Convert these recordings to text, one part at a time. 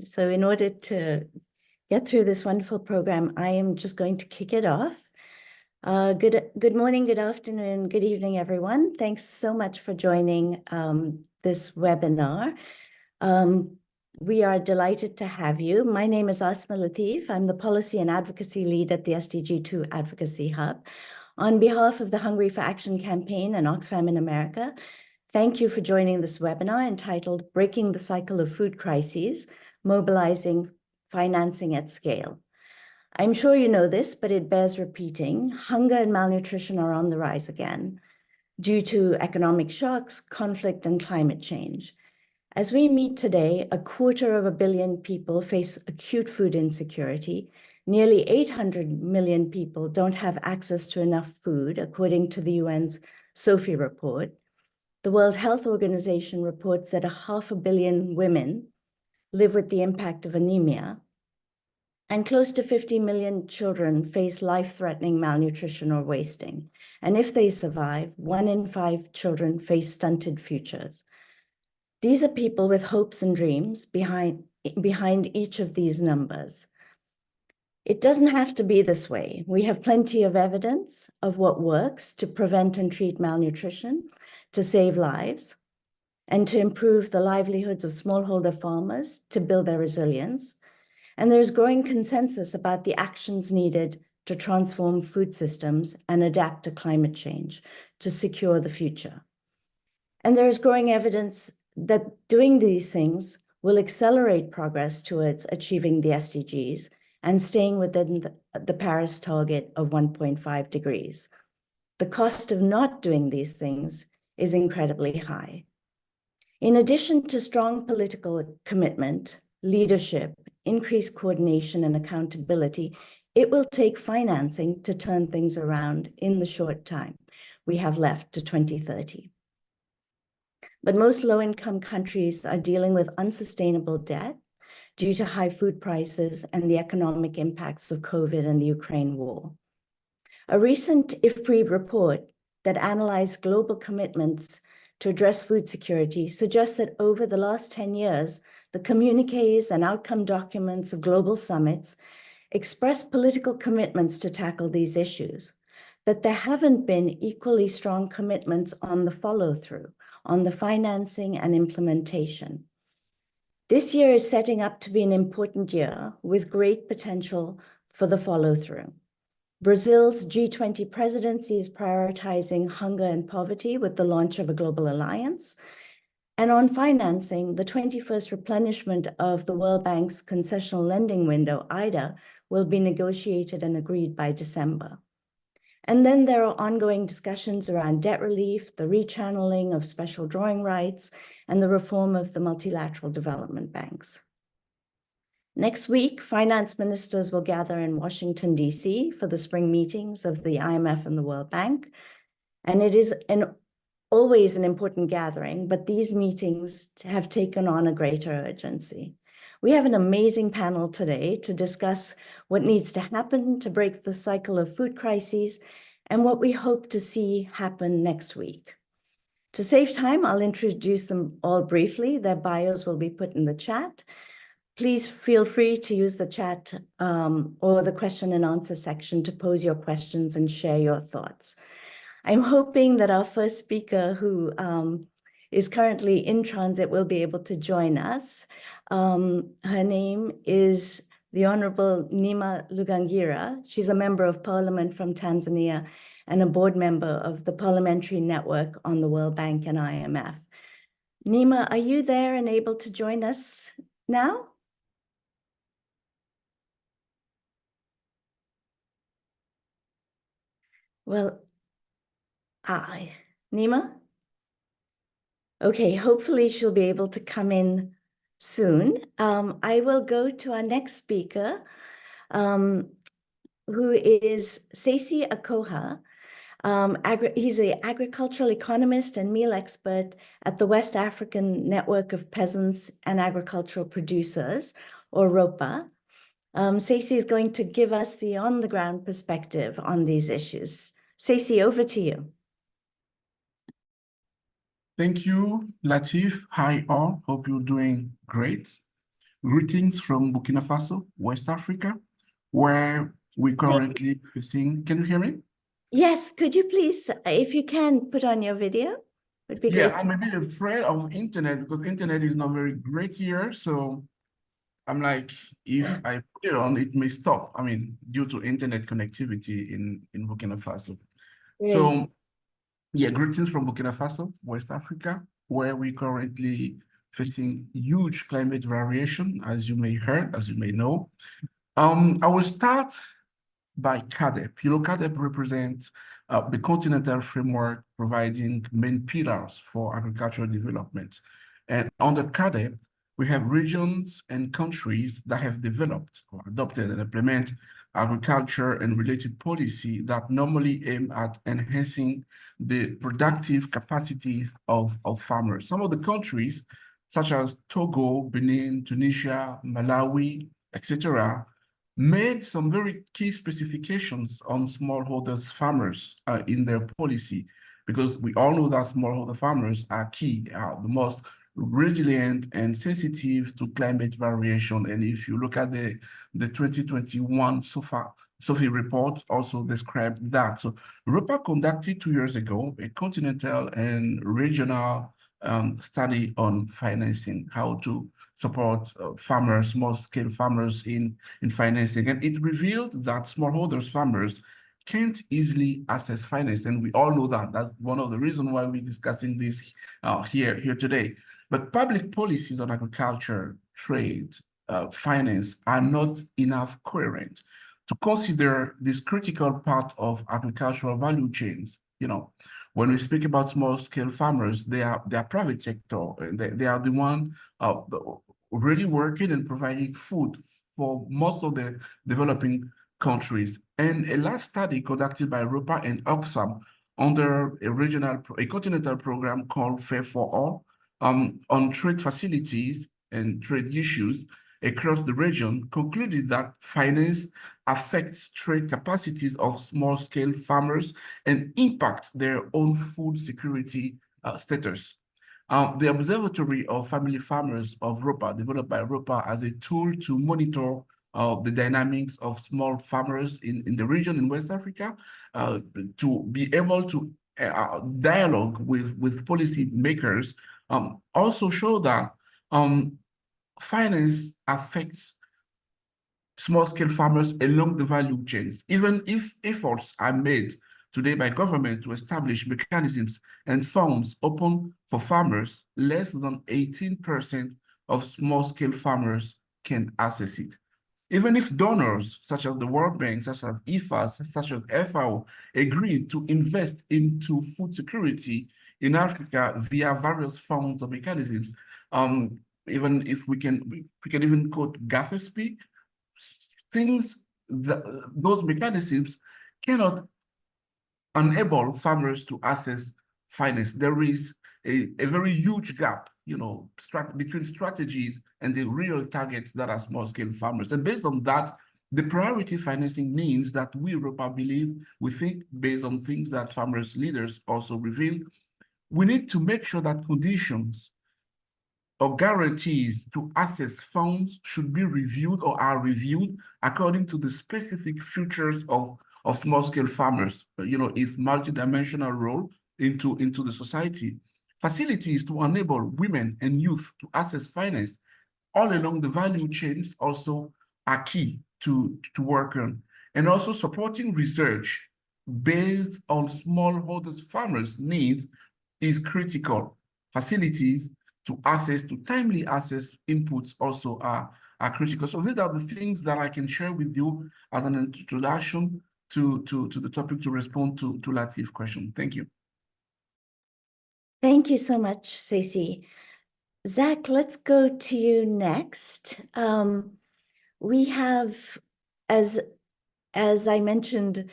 So in order to get through this wonderful program, I am just going to kick it off. Good morning, good afternoon, good evening, everyone. Thanks so much for joining this webinar. We are delighted to have you. My name is Asma Latif. I'm the Policy and Advocacy Lead at the SDG2 Advocacy Hub. On behalf of the Hungry for Action campaign and Oxfam in America, thank you for joining this webinar entitled Breaking the Cycle of Food Crises, Mobilizing Financing at Scale. I'm sure you know this, but it bears repeating. Hunger and malnutrition are on the rise again due to economic shocks, conflict, and climate change. As we meet today, 250 million people face acute food insecurity. Nearly 800 million people don't have access to enough food, according to the UN's SOFI report. The World Health Organization reports that 500 million women live with the impact of anemia, and close to 50 million children face life-threatening malnutrition or wasting. And if they survive, 1 in 5 children face stunted futures. These are people with hopes and dreams behind each of these numbers. It doesn't have to be this way. We have plenty of evidence of what works to prevent and treat malnutrition, to save lives, and to improve the livelihoods of smallholder farmers, to build their resilience. And there's growing consensus about the actions needed to transform food systems and adapt to climate change to secure the future. And there is growing evidence that doing these things will accelerate progress towards achieving the SDGs and staying within the Paris target of 1.5 degrees. The cost of not doing these things is incredibly high. In addition to strong political commitment, leadership, increased coordination, and accountability, it will take financing to turn things around in the short time we have left to 2030. But most low-income countries are dealing with unsustainable debt due to high food prices and the economic impacts of COVID and the Ukraine war. A recent IFPRI report that analyzed global commitments to address food security suggests that over the last 10 years, the communiques and outcome documents of global summits express political commitments to tackle these issues, but there haven't been equally strong commitments on the follow-through, on the financing and implementation. This year is setting up to be an important year with great potential for the follow-through. Brazil's G20 presidency is prioritizing hunger and poverty with the launch of a global alliance. And on financing, the 21st replenishment of the World Bank's concessional lending window, IDA, will be negotiated and agreed by December. And then there are ongoing discussions around debt relief, the rechanneling of special drawing rights, and the reform of the multilateral development banks. Next week, finance ministers will gather in Washington, D.C. for the spring meetings of the IMF and the World Bank. And it is always an important gathering, but these meetings have taken on a greater urgency. We have an amazing panel today to discuss what needs to happen to break the cycle of food crises and what we hope to see happen next week. To save time, I'll introduce them all briefly. Their bios will be put in the chat. Please feel free to use the chat or the question and answer section to pose your questions and share your thoughts. I'm hoping that our first speaker, who is currently in transit, will be able to join us. Her name is the Honorable Neema Lugangira. She's a member of Parliament from Tanzania and a board member of the Parliamentary Network on the World Bank and IMF. Neema, are you there and able to join us now? Well, Neema? Okay, hopefully she'll be able to come in soon. I will go to our next speaker, who is Sessi Akoha. He's an agricultural economist and meal expert at the West African Network of Peasants and Agricultural Producers, or ROPPA. Sessi is going to give us the on-the-ground perspective on these issues. Sessi, over to you. Thank you, Latif. Hi all, hope you're doing great. Greetings from Burkina Faso, West Africa, where we currently facing. Can you hear me? Yes, could you please, if you can, put on your video? Would be great. I'm a bit afraid of internet because internet is not very great here. So I'm like, if I put it on, it may stop. I mean, due to internet connectivity in Burkina Faso. Great. So greetings from Burkina Faso, West Africa, where we currently facing huge climate variation, as you may heard, as you may know. I will start by CADEP. CADEP represents the continental framework providing main pillars for agricultural development. And under CADEP, we have regions and countries that have developed or adopted and implement agriculture and related policy that normally aim at enhancing the productive capacities of farmers. Some of the countries, such as Togo, Benin, Tunisia, Malawi, etc., made some very key specifications on smallholders farmers in their policy, because we all know that smallholder farmers are key, the most resilient and sensitive to climate variation. And if you look at the 2021 SOFI report also described that. So ROPPA conducted 2 years ago a continental and regional study on financing, how to support farmers, small-scale farmers in financing. And it revealed that smallholders farmers can't easily access finance. And we all know that. That's one of the reasons why we're discussing this here today. But public policies on agriculture, trade, finance are not enough coherent to consider this critical part of agricultural value chains. When we speak about small-scale farmers, they are private sector. They are the one really working and providing food for most of the developing countries. And a last study conducted by ROPPA and Oxfam under a continental program called Fair for All on trade facilities and trade issues across the region concluded that finance affects trade capacities of small-scale farmers and impact their own food security status. The Observatory of Family Farmers of ROPPA, developed by ROPPA as a tool to monitor the dynamics of small farmers in the region in West Africa, to be able to dialogue with policy makers, also show that finance affects small-scale farmers along the value chains. Even if efforts are made today by government to establish mechanisms and funds open for farmers, less than 18% of small-scale farmers can access it. Even if donors, such as the World Bank, such as IFA, such as FAO, agree to invest into food security in Africa via various funds or mechanisms, even if we can even quote GAFS, those mechanisms cannot enable farmers to access finance. There is a very huge gap, between strategies and the real targets that are small-scale farmers. And based on that, the priority financing means that we, ROPPA, we think based on things that farmers leaders also reveal, we need to make sure that conditions or guarantees to access funds should be reviewed or are reviewed according to the specific features of small-scale farmers, its multidimensional role into the society. Facilities to enable women and youth to access finance all along the value chains also are key to work on. And also supporting research based on smallholders farmers' needs is critical. Facilities to timely access inputs also are critical. So these are the things that I can share with you as an introduction to the topic to respond to Latif's question. Thank you. Thank you so much, Sessi. Zach, let's go to you next. We have, as I mentioned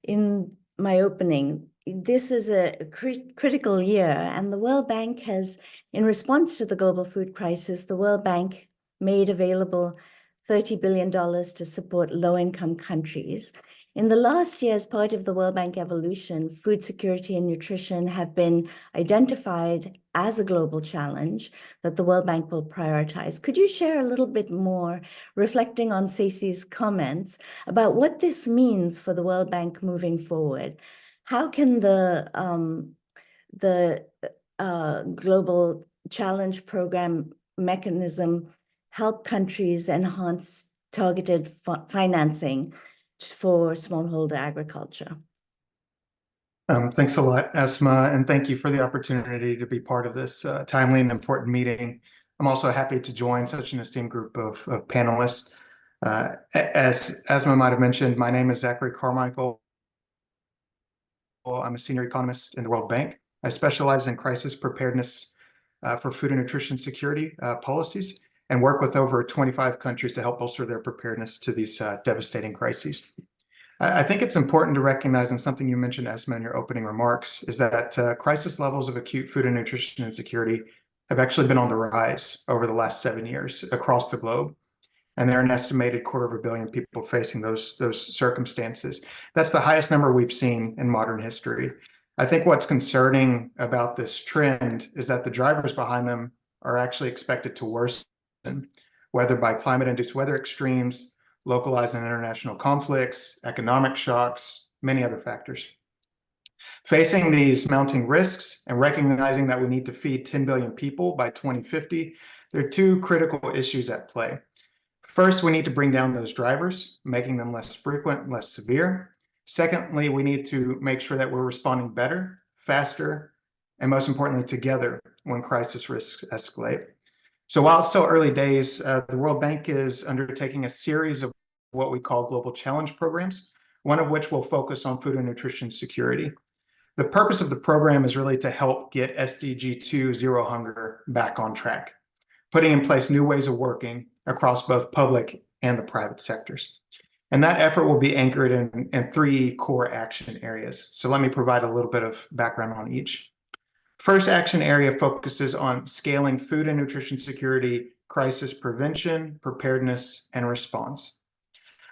in my opening, this is a critical year, and the World Bank has, in response to the global food crisis, the World Bank made available $30 billion to support low-income countries. In the last year, as part of the World Bank evolution, food security and nutrition have been identified as a global challenge that the World Bank will prioritize. Could you share a little bit more, reflecting on Sessi's comments, about what this means for the World Bank moving forward? How can the Global Challenge Program mechanism help countries enhance targeted financing for smallholder agriculture? Thanks a lot, Esma, and thank you for the opportunity to be part of this timely and important meeting. I'm also happy to join such an esteemed group of panelists. As Esma might have mentioned, my name is Zacharey Carmichael. I'm a senior economist in the World Bank. I specialize in crisis preparedness for food and nutrition security policies and work with over 25 countries to help bolster their preparedness to these devastating crises. I think it's important to recognize, and something you mentioned, Esma, in your opening remarks, is that crisis levels of acute food and nutrition insecurity have actually been on the rise over the last 7 years across the globe. And there are an estimated 250 million people facing those circumstances. That's the highest number we've seen in modern history. I think what's concerning about this trend is that the drivers behind them are actually expected to worsen, whether by climate-induced weather extremes, localized and international conflicts, economic shocks, many other factors. Facing these mounting risks and recognizing that we need to feed 10 billion people by 2050, there are two critical issues at play. First, we need to bring down those drivers, making them less frequent, less severe. Secondly, we need to make sure that we're responding better, faster, and most importantly, together when crisis risks escalate. So while it's still early days, the World Bank is undertaking a series of what we call global challenge programs, one of which will focus on food and nutrition security. The purpose of the program is really to help get SDG 2 zero hunger back on track, putting in place new ways of working across both public and the private sectors. And that effort will be anchored in 3 core action areas. So let me provide a little bit of background on each. First action area focuses on scaling food and nutrition security, crisis prevention, preparedness, and response.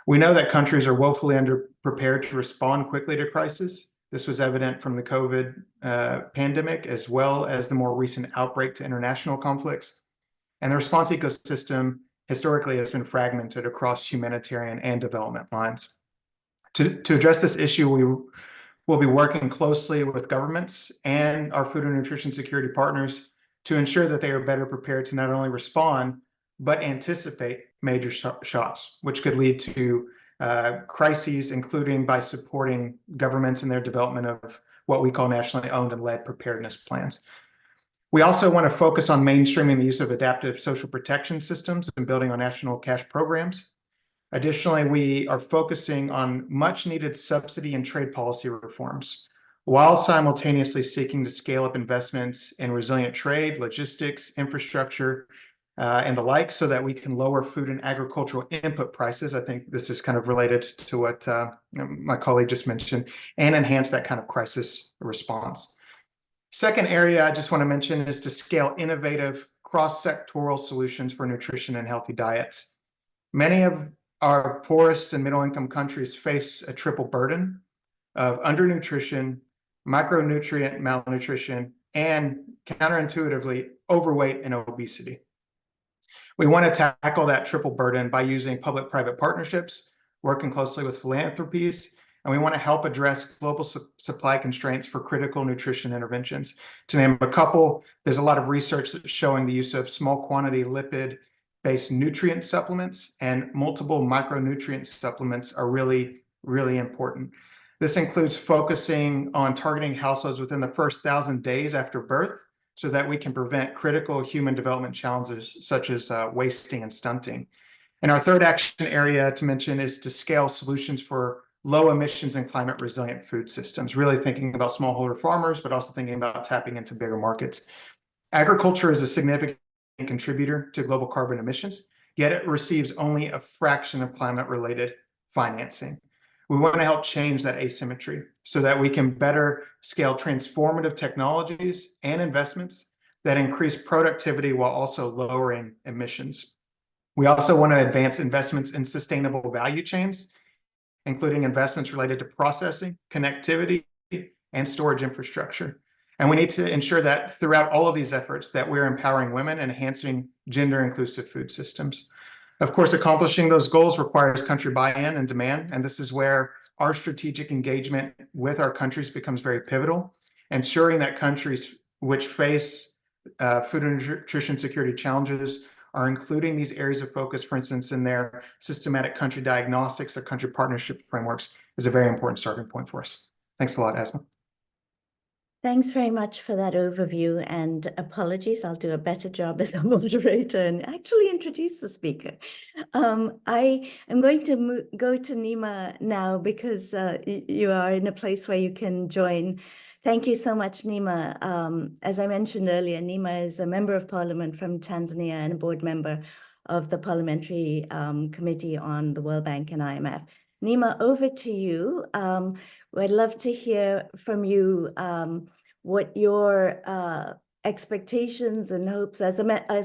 We know that countries are woefully underprepared to respond quickly to crisis. This was evident from the COVID pandemic, as well as the more recent outbreak to international conflicts. And the response ecosystem historically has been fragmented across humanitarian and development lines. To address this issue, we'll be working closely with governments and our food and nutrition security partners to ensure that they are better prepared to not only respond, but anticipate major shocks, which could lead to crises, including by supporting governments in their development of what we call nationally owned and led preparedness plans. We also want to focus on mainstreaming the use of adaptive social protection systems and building on national cash programs. Additionally, we are focusing on much needed subsidy and trade policy reforms, while simultaneously seeking to scale up investments in resilient trade, logistics, infrastructure, and the like, so that we can lower food and agricultural input prices. I think this is kind of related to what my colleague just mentioned, and enhance that kind of crisis response. Second area I just want to mention is to scale innovative cross-sectoral solutions for nutrition and healthy diets. Many of our poorest and middle-income countries face a triple burden of undernutrition, micronutrient malnutrition, and counterintuitively, overweight and obesity. We want to tackle that triple burden by using public-private partnerships, working closely with philanthropies, and we want to help address global supply constraints for critical nutrition interventions. To name a couple, there's a lot of research that's showing the use of small quantity lipid-based nutrient supplements and multiple micronutrient supplements are really, really important. This includes focusing on targeting households within the first 1,000 days after birth so that we can prevent critical human development challenges such as wasting and stunting. And our third action area to mention is to scale solutions for low emissions and climate resilient food systems, really thinking about smallholder farmers, but also thinking about tapping into bigger markets. Agriculture is a significant contributor to global carbon emissions, yet it receives only a fraction of climate-related financing. We want to help change that asymmetry so that we can better scale transformative technologies and investments that increase productivity while also lowering emissions. We also want to advance investments in sustainable value chains including investments related to processing, connectivity, and storage infrastructure. And we need to ensure that throughout all of these efforts that we're empowering women and enhancing gender-inclusive food systems. Of course, accomplishing those goals requires country buy-in and demand, and this is where our strategic engagement with our countries becomes very pivotal, ensuring that countries which face food and nutrition security challenges are including these areas of focus, for instance, in their systematic country diagnostics or country partnership frameworks, is a very important starting point for us. Thanks a lot, Asma. Thanks very much for that overview, and apologies, I'll do a better job as a moderator and actually introduce the speaker. I am going to go to Neema now because you are in a place where you can join. Thank you so much, Neema. As I mentioned earlier, Neema is a member of parliament from Tanzania and a board member of the Parliamentary Committee on the World Bank and IMF. Neema, over to you. I'd love to hear from you what your expectations and hopes as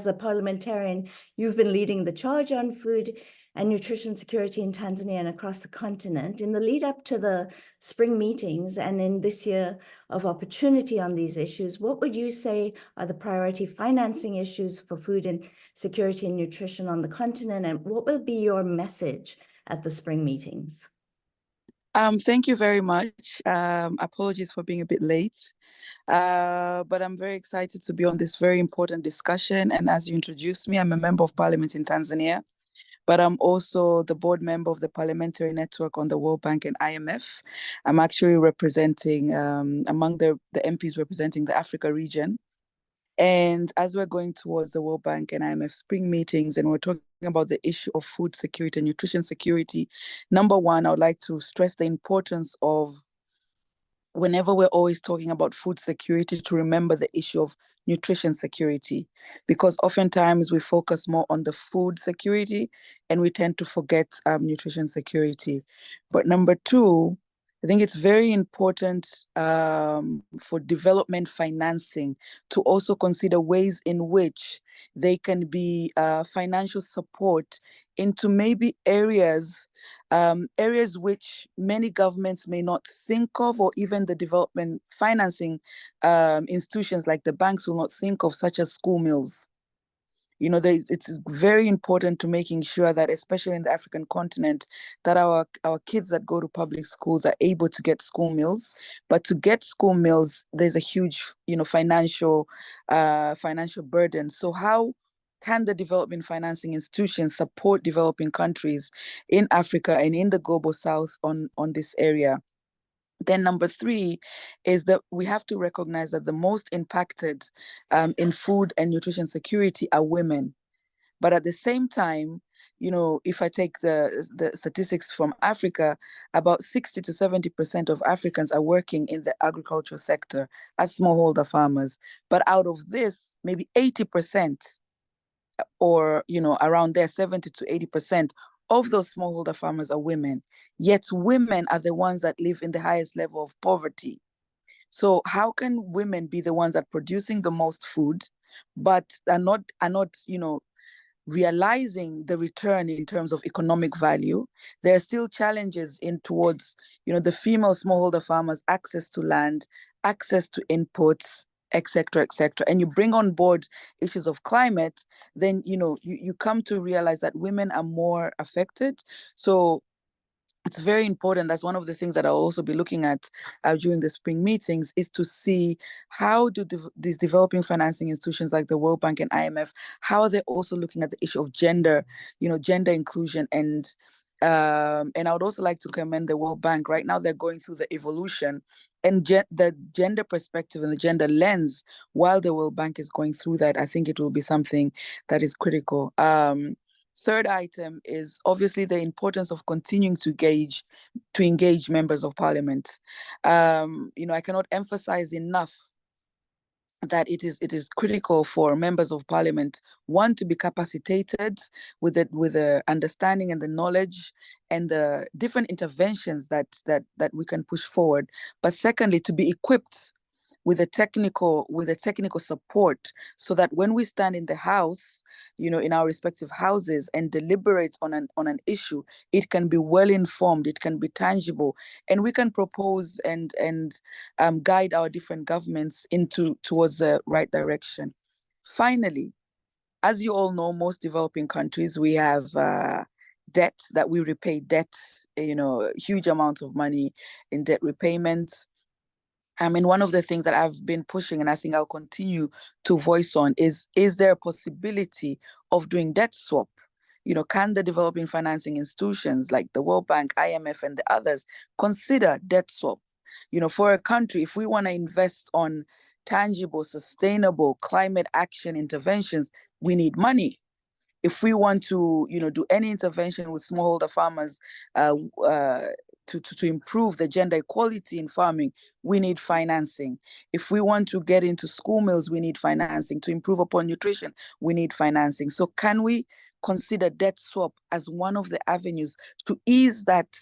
a parliamentarian. You've been leading the charge on food and nutrition security in Tanzania and across the continent. In the lead up to the spring meetings and in this year of opportunity on these issues, what would you say are the priority financing issues for food and security and nutrition on the continent, and what will be your message at the spring meetings? Thank you very much. Apologies for being a bit late, but I'm very excited to be on this very important discussion. And as you introduced me, I'm a member of parliament in Tanzania, but I'm also the board member of the Parliamentary Network on the World Bank and IMF. I'm actually representing, among the MPs representing the Africa region. And as we're going towards the World Bank and IMF spring meetings, and we're talking about the issue of food security and nutrition security, number one, I would like to stress the importance of, whenever we're always talking about food security, to remember the issue of nutrition security, because oftentimes we focus more on the food security and we tend to forget nutrition security. But number two, I think it's very important for development financing to also consider ways in which they can be financial support into maybe areas which many governments may not think of, or even the development financing institutions like the banks will not think of, such as school meals. You know, it's very important to making sure that, especially in the African continent, that our kids that go to public schools are able to get school meals. But to get school meals, there's a huge, financial burden. So how can the development financing institutions support developing countries in Africa and in the global south on this area? Then number three is that we have to recognize that the most impacted in food and nutrition security are women. But at the same time, if I take the statistics from Africa, about 60 to 70% of Africans are working in the agricultural sector as smallholder farmers. But out of this, maybe 80%, or around there, 70 to 80% of those smallholder farmers are women. Yet women are the ones that live in the highest level of poverty. So how can women be the ones that are producing the most food, but are not realizing the return in terms of economic value? There are still challenges towards the female smallholder farmers' access to land, access to inputs, etc., etc. And you bring on board issues of climate, then you come to realize that women are more affected. So it's very important. That's one of the things that I'll also be looking at during the spring meetings, is to see how do these developing financing institutions like the World Bank and IMF, how are they also looking at the issue of gender, gender inclusion. And I would also like to commend the World Bank. Right now, they're going through the evolution and the gender perspective and the gender lens. While the World Bank is going through that, I think it will be something that is critical. Third item is obviously the importance of continuing to engage members of parliament. I cannot emphasize enough that it is critical for members of parliament, one, to be capacitated with the understanding and the knowledge and the different interventions that we can push forward, but secondly, to be equipped with a technical support, so that when we stand in the House, in our respective houses and deliberate on an issue, it can be well informed, it can be tangible, and we can propose and guide our different governments towards the right direction. Finally, as you all know, most developing countries, we have debt that we repay, huge amounts of money in debt repayment. I mean, one of the things that I've been pushing, and I think I'll continue to voice on, is there a possibility of doing debt swap? Can the developing financing institutions like the World Bank, IMF, and the others consider debt swap? For a country, if we want to invest on tangible, sustainable climate action interventions, we need money. If we want to, do any intervention with smallholder farmers to improve the gender equality in farming, we need financing. If we want to get into school meals, we need financing. To improve upon nutrition, we need financing. So can we consider debt swap as one of the avenues to ease that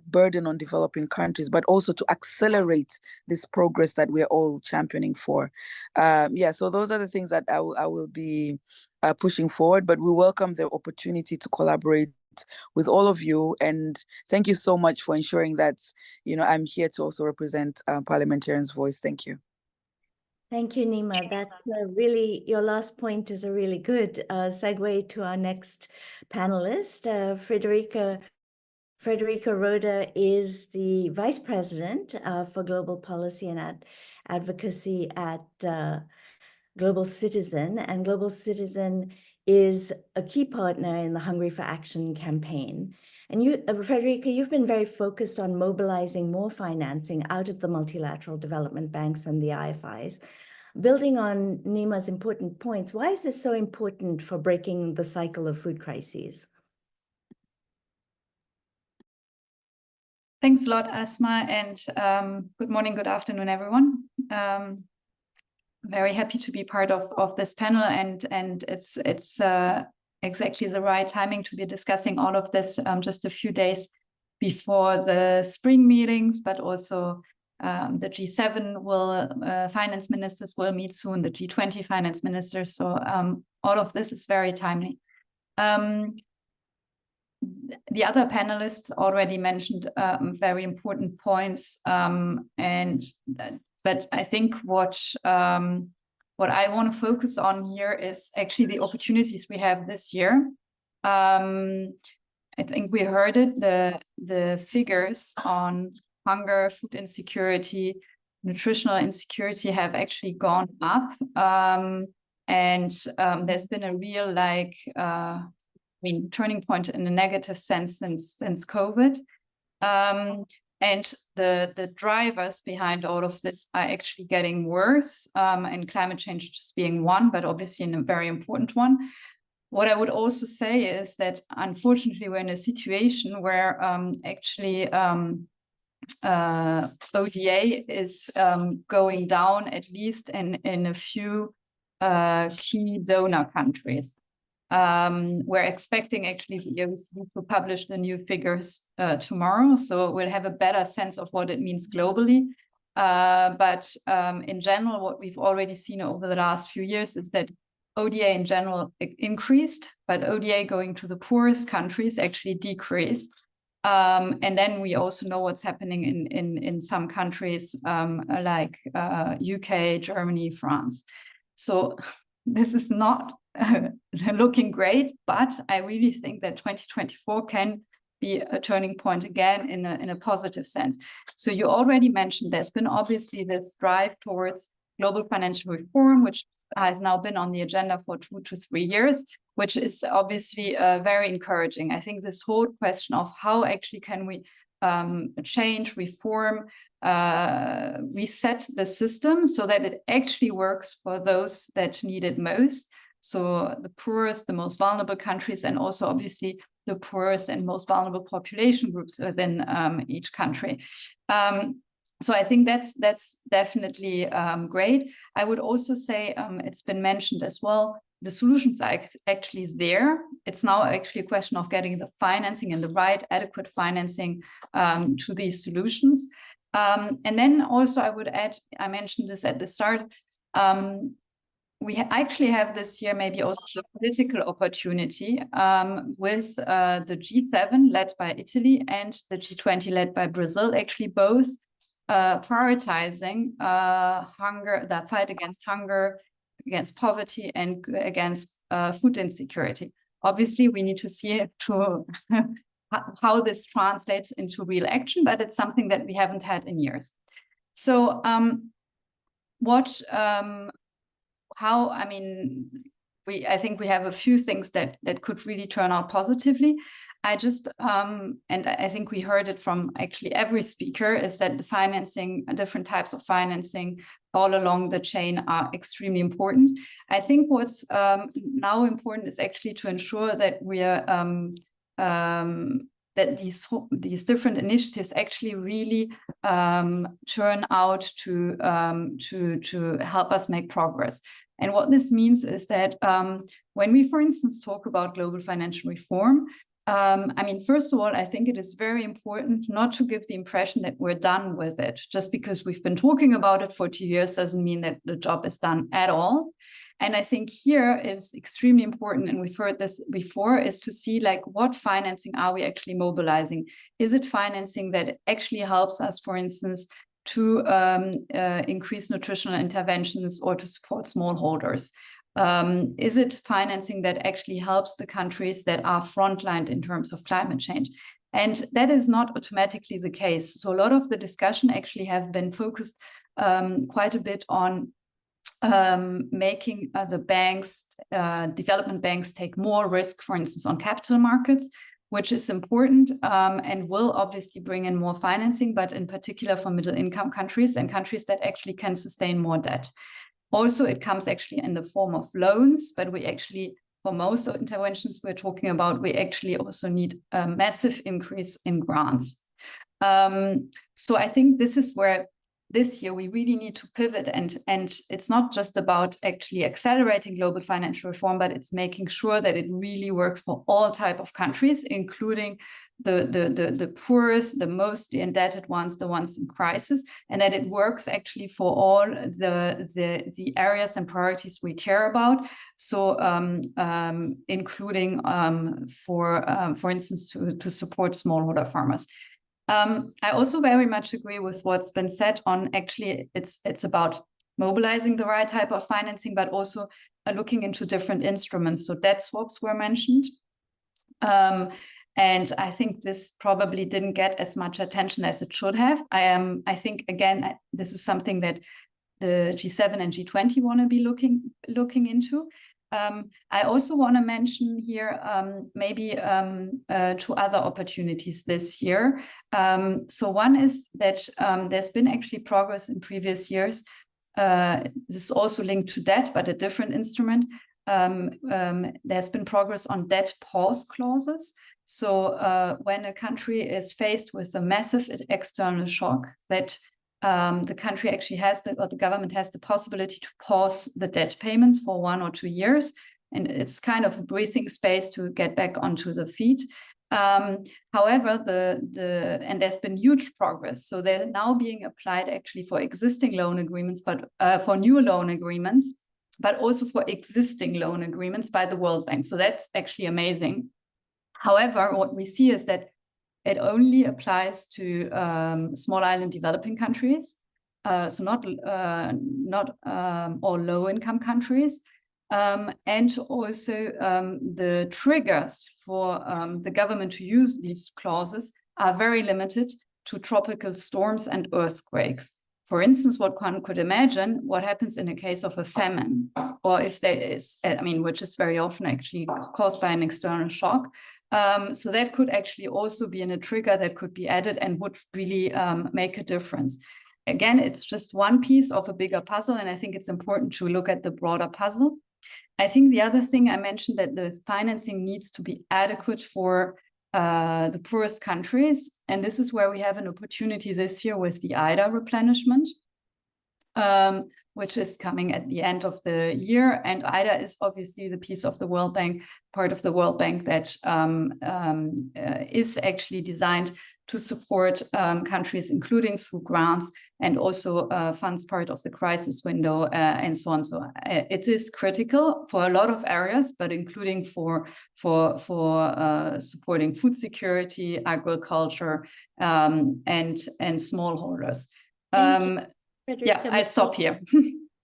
burden on developing countries, but also to accelerate this progress that we're all championing for? So those are the things that I will be pushing forward, but we welcome the opportunity to collaborate with all of you, and thank you so much for ensuring that I'm here to also represent parliamentarians' voice. Thank you. Thank you, Neema. That's really, your last point is a really good segue to our next panelist. Frederica Roda is the Vice President for Global Policy and Advocacy at Global Citizen, and Global Citizen is a key partner in the Hungry for Action campaign. And you, Frederica, you've been very focused on mobilizing more financing out of the multilateral development banks and the IFIs. Building on Neema's important points, why is this so important for breaking the cycle of food crises? Thanks a lot, Asma, and good morning, good afternoon, everyone. Very happy to be part of this panel, and it's exactly the right timing to be discussing all of this just a few days before the spring meetings, but also the G7 finance ministers will meet soon, the G20 finance ministers. So all of this is very timely. The other panelists already mentioned very important points, but I think what I want to focus on here is actually the opportunities we have this year. I think we heard it, the figures on hunger, food insecurity, nutritional insecurity have actually gone up. And there's been a real turning point in a negative sense since COVID. And the drivers behind all of this are actually getting worse, and climate change just being one, but obviously a very important one. What I would also say is that unfortunately we're in a situation where ODA is going down, at least in a few key donor countries. We're expecting actually the OECD to publish the new figures tomorrow, so we'll have a better sense of what it means globally. But in general, what we've already seen over the last few years is that ODA in general increased, but ODA going to the poorest countries actually decreased. And then we also know what's happening in some countries like UK, Germany, France. So this is not looking great, but I really think that 2024 can be a turning point again in a positive sense. So you already mentioned there's been obviously this drive towards global financial reform, which has now been on the agenda for 2 to 3 years, which is obviously very encouraging. I think this whole question of how actually can we change, reform, reset the system so that it actually works for those that need it most. So the poorest, the most vulnerable countries, and also obviously the poorest and most vulnerable population groups within each country. So I think that's definitely great. I would also say it's been mentioned as well, the solutions are actually there. It's now actually a question of getting the financing and the right adequate financing to these solutions. And then also I would add, I mentioned this at the start, we actually have this year maybe also the political opportunity with the G7 led by Italy and the G20 led by Brazil, actually both prioritizing hunger, the fight against hunger, against poverty, and against food insecurity. Obviously, we need to see how this translates into real action, but it's something that we haven't had in years. So I think we have a few things that could really turn out positively. I just, and I think we heard it from actually every speaker, is that the financing, different types of financing all along the chain are extremely important. I think what's now important is actually to ensure that we are, that these different initiatives actually really turn out to help us make progress. And what this means is that when we, for instance, talk about global financial reform, first of all, I think it is very important not to give the impression that we're done with it. Just because we've been talking about it for 2 years doesn't mean that the job is done at all. And I think here it's extremely important, and we've heard this before, is to see like what financing are we actually mobilizing? Is it financing that actually helps us, for instance, to increase nutritional interventions or to support smallholders? Is it financing that actually helps the countries that are frontlined in terms of climate change? And that is not automatically the case. So a lot of the discussion actually have been focused quite a bit on making the banks, development banks, take more risk, for instance, on capital markets, which is important and will obviously bring in more financing, but in particular for middle-income countries and countries that actually can sustain more debt. Also, it comes actually in the form of loans, but we actually, for most of interventions we're talking about, we actually also need a massive increase in grants. So I think this is where this year we really need to pivot, and it's not just about actually accelerating global financial reform, but it's making sure that it really works for all type of countries, including the poorest, the most indebted ones, the ones in crisis, and that it works actually for all the areas and priorities we care about. So including for instance to support smallholder farmers. I also very much agree with what's been said on actually it's about mobilizing the right type of financing, but also looking into different instruments. So debt swaps were mentioned. And I think this probably didn't get as much attention as it should have. I think, again, this is something that the G7 and G20 want to be looking into. I also want to mention here maybe 2 other opportunities this year. So one is that there's been actually progress in previous years. This is also linked to debt, but a different instrument. There's been progress on debt pause clauses. So when a country is faced with a massive external shock, that the country actually has or the government has the possibility to pause the debt payments for 1 or 2 years. And it's kind of a breathing space to get back onto the feet. However, and there's been huge progress. So they're now being applied actually for existing loan agreements, but for new loan agreements, but also for existing loan agreements by the World Bank. So that's actually amazing. However, what we see is that it only applies to small island developing countries, so not all low-income countries, and also the triggers for the government to use these clauses are very limited to tropical storms and earthquakes. For instance, what one could imagine, what happens in a case of a famine, or if there is, which is very often actually caused by an external shock. So that could actually also be in a trigger that could be added and would really make a difference. Again, it's just one piece of a bigger puzzle, and I think it's important to look at the broader puzzle. I think the other thing I mentioned, that the financing needs to be adequate for the poorest countries. And this is where we have an opportunity this year with the IDA replenishment. which is coming at the end of the year. And IDA is obviously the piece of the World Bank, part of the World Bank that is actually designed to support countries, including through grants, and also funds part of the crisis window and so on. So it is critical for a lot of areas, but including for supporting food security, agriculture, and smallholders. Yeah, I'll stop here.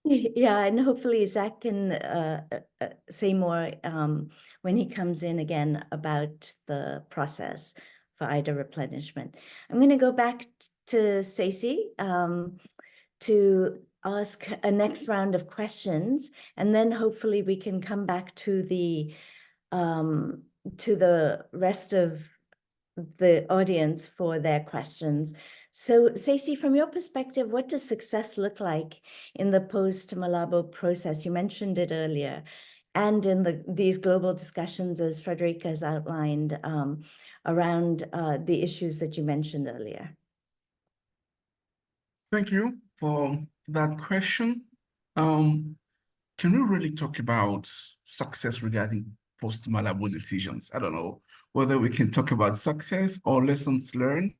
Yeah, and hopefully Zach can say more when he comes in again about the process for IDA replenishment. I'm going to go back to Sessi to ask a next round of questions, and then hopefully we can come back to the rest of the audience for their questions. So Sessi, from your perspective, what does success look like in the post-Malabo process? You mentioned it earlier, and in these global discussions, as Frederica has outlined, around the issues that you mentioned earlier. Thank you for that question. Can we really talk about success regarding post-Malabo decisions? I don't know whether we can talk about success or lessons learned,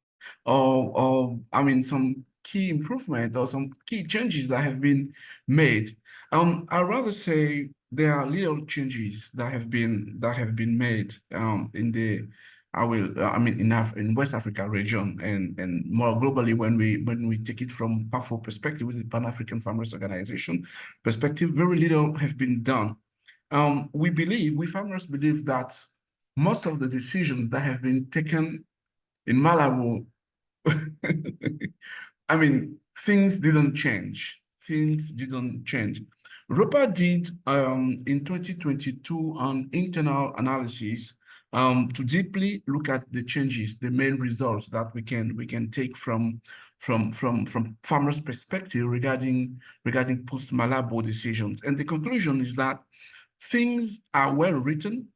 or I mean, some key improvement or some key changes that have been made. I'd rather say there are little changes that have been made in West Africa region and more globally when we take it from PAFO perspective, with the Pan-African Farmers Organization perspective, very little has been done. We farmers believe that most of the decisions that have been taken in Malabo, I mean, things didn't change. ROPPA did in 2022 an internal analysis to deeply look at the changes, the main results that we can take from farmers' perspective regarding post-Malabo decisions. And the conclusion is that things are well written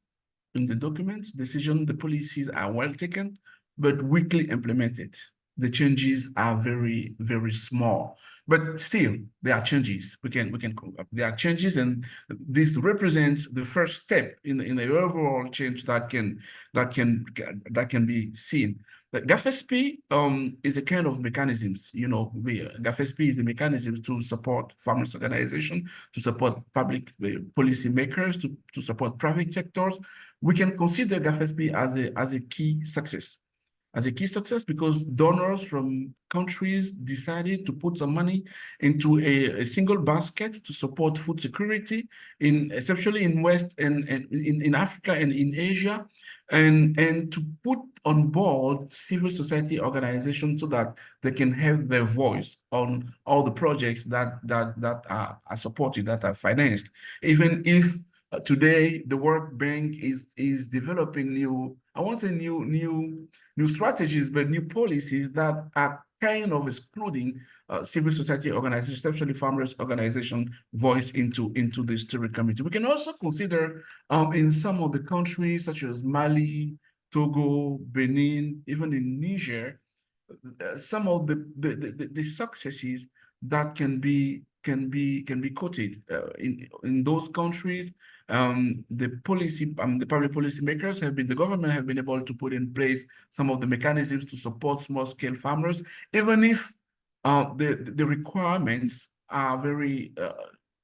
in the documents, the policies are well taken, but weakly implemented. The changes are very, very small, but still there are changes. There are changes, and this represents the first step in the overall change that can be seen. The GAFSP is a kind of mechanisms. GAFSP is the mechanisms to support farmers' organization, to support public policy makers, to support private sectors. We can consider GAFSP as a key success. Because donors from countries decided to put some money into a single basket to support food security, especially in West and in Africa and in Asia, and to put on board civil society organizations so that they can have their voice on all the projects that are supported, that are financed. Even if today the World Bank is developing new strategies, but new policies that are kind of excluding civil society organizations, especially farmers' organization voice into the steering committee. We can also consider in some of the countries such as Mali, Togo, Benin, even in Niger, some of the successes that can be quoted in those countries. The public policy makers the government have been able to put in place some of the mechanisms to support small scale farmers, even if the requirements are very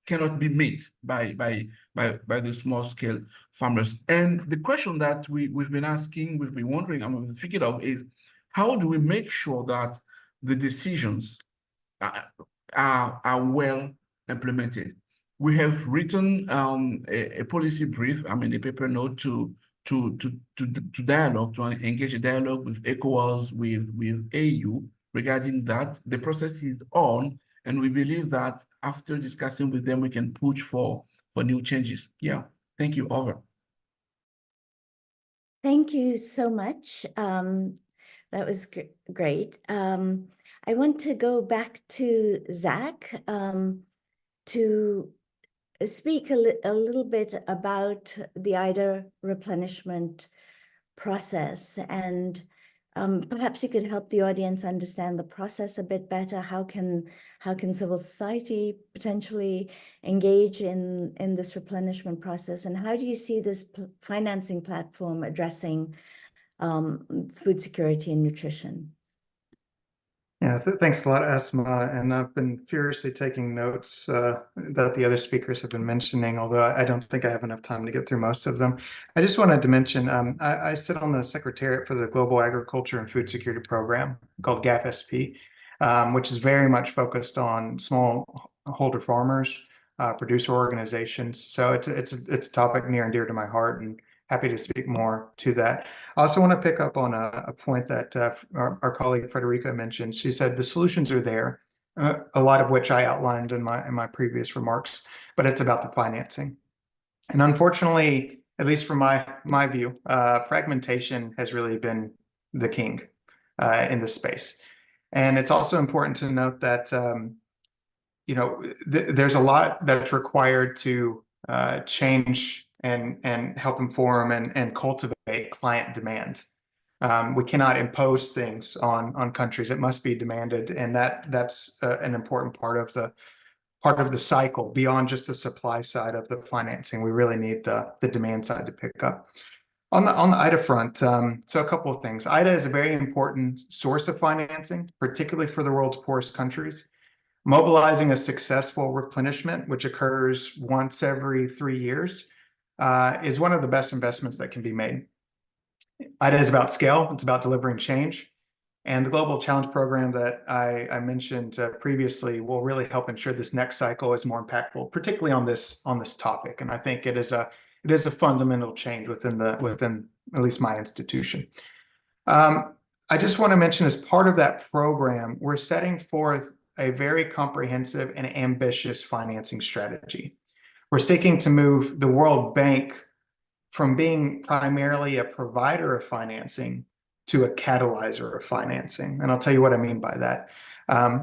cannot be met by the small scale farmers. And the question that we've been asking, we've been wondering, and we've figured out is, how do we make sure that the decisions are well implemented? We have written a policy brief, a paper note to dialogue, to engage a dialogue with ECOWAS, with AU regarding that. The process is on, and we believe that after discussing with them, we can push for new changes. Yeah, thank you. Over. Thank you so much. That was great. I want to go back to Zach to speak a little bit about the IDA replenishment process and Perhaps you could help the audience understand the process a bit better. How can civil society potentially engage in this replenishment process? And how do you see this financing platform addressing food security and nutrition? Yeah, thanks a lot, Asma. And I've been furiously taking notes that the other speakers have been mentioning, although I don't think I have enough time to get through most of them. I just wanted to mention, I sit on the Secretariat for the Global Agriculture and Food Security Program called GAFS, which is very much focused on smallholder farmers, producer organizations. So it's a topic near and dear to my heart, and happy to speak more to that. I also want to pick up on a point that our colleague Frederica mentioned. She said the solutions are there, a lot of which I outlined in my previous remarks, but it's about the financing. And unfortunately, at least from my view, fragmentation has really been the king in this space. And it's also important to note that there's a lot that's required to change and help inform and cultivate client demand. We cannot impose things on countries. It must be demanded, and that's an important part of the cycle beyond just the supply side of the financing. We really need the demand side to pick up. On the IDA front, so a couple of things. IDA is a very important source of financing, particularly for the world's poorest countries. Mobilizing a successful replenishment, which occurs once every 3 years, is one of the best investments that can be made. IDA is about scale. It's about delivering change. And the Global Challenge Program that I mentioned previously will really help ensure this next cycle is more impactful, particularly on this topic. And I think it is a fundamental change within at least my institution. I just want to mention, as part of that program, we're setting forth a very comprehensive and ambitious financing strategy. We're seeking to move the World Bank from being primarily a provider of financing to a catalyzer of financing. And I'll tell you what I mean by that.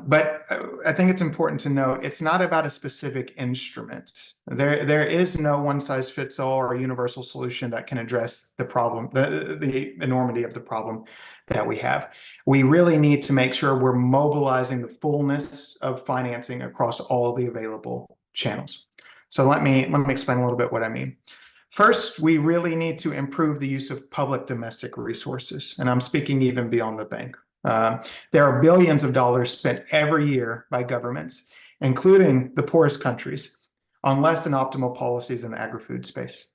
But I think it's important to note, it's not about a specific instrument. There is no one-size-fits-all or universal solution that can address the problem, the enormity of the problem that we have. We really need to make sure we're mobilizing the fullness of financing across all the available channels. So let me explain a little bit what I mean. First, we really need to improve the use of public domestic resources, and I'm speaking even beyond the bank. There are billions of dollars spent every year by governments, including the poorest countries, on less than optimal policies in the agri-food space.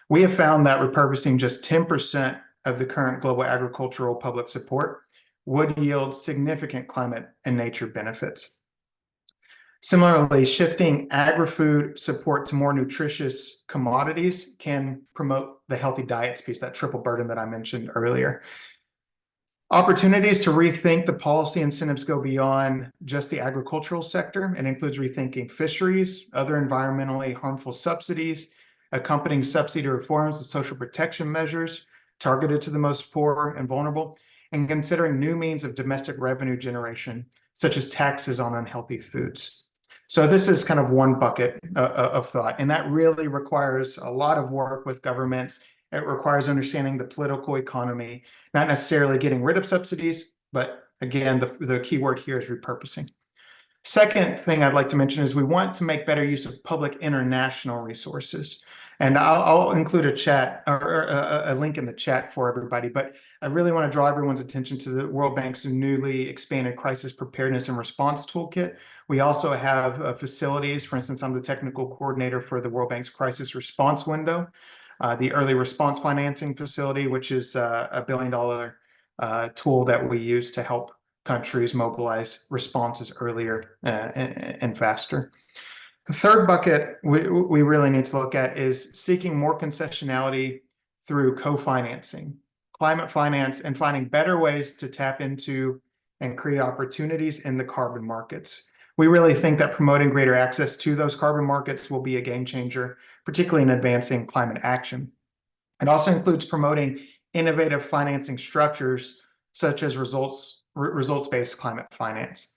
We have found that repurposing just 10% of the current global agricultural public support would yield significant climate and nature benefits. Similarly, shifting agri-food support to more nutritious commodities can promote the healthy diets piece, that triple burden that I mentioned earlier. Opportunities to rethink the policy incentives go beyond just the agricultural sector. It includes rethinking fisheries, other environmentally harmful subsidies, accompanying subsidy reforms and social protection measures targeted to the most poor and vulnerable, and considering new means of domestic revenue generation, such as taxes on unhealthy foods. So this is kind of one bucket of thought, and that really requires a lot of work with governments. It requires understanding the political economy, not necessarily getting rid of subsidies, but again, the key word here is repurposing. Second thing I'd like to mention is we want to make better use of public international resources. And I'll include a chat or a link in the chat for everybody, but I really want to draw everyone's attention to the World Bank's newly expanded crisis preparedness and response toolkit. We also have facilities. For instance, I'm the technical coordinator for the World Bank's crisis response window, the early response financing facility, which is a $1 billion tool that we use to help countries mobilize responses earlier and faster. The third bucket we really need to look at is seeking more concessionality through co-financing, climate finance, and finding better ways to tap into and create opportunities in the carbon markets. We really think that promoting greater access to those carbon markets will be a game changer, particularly in advancing climate action. It also includes promoting innovative financing structures, such as results-based climate finance.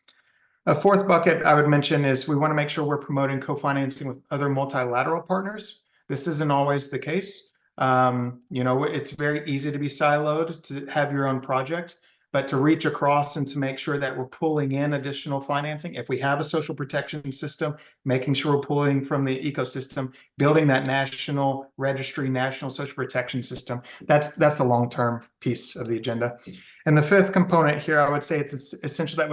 A fourth bucket I would mention is we want to make sure we're promoting co-financing with other multilateral partners. This isn't always the case. You know, it's very easy to be siloed, to have your own project, but to reach across and to make sure that we're pulling in additional financing. If we have a social protection system, making sure we're pulling from the ecosystem, building that national registry, national social protection system, that's a long-term piece of the agenda. And the fifth component here, I would say it's essential that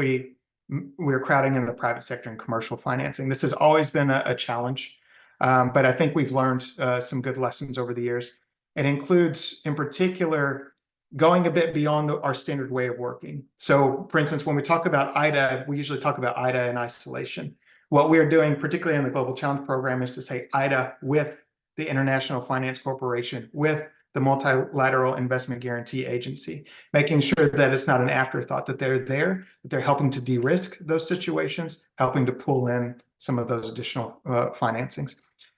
we're crowding in the private sector and commercial financing. This has always been a challenge, but I think we've learned some good lessons over the years. It includes, in particular, going a bit beyond our standard way of working. So, for instance, when we talk about IDA, we usually talk about IDA in isolation. What we are doing, particularly in the Global Challenge Program, is to say IDA with the International Finance Corporation, with the Multilateral Investment Guarantee Agency, making sure that it's not an afterthought, that they're there, that they're helping to de-risk those situations, helping to pull in some of those additional financings.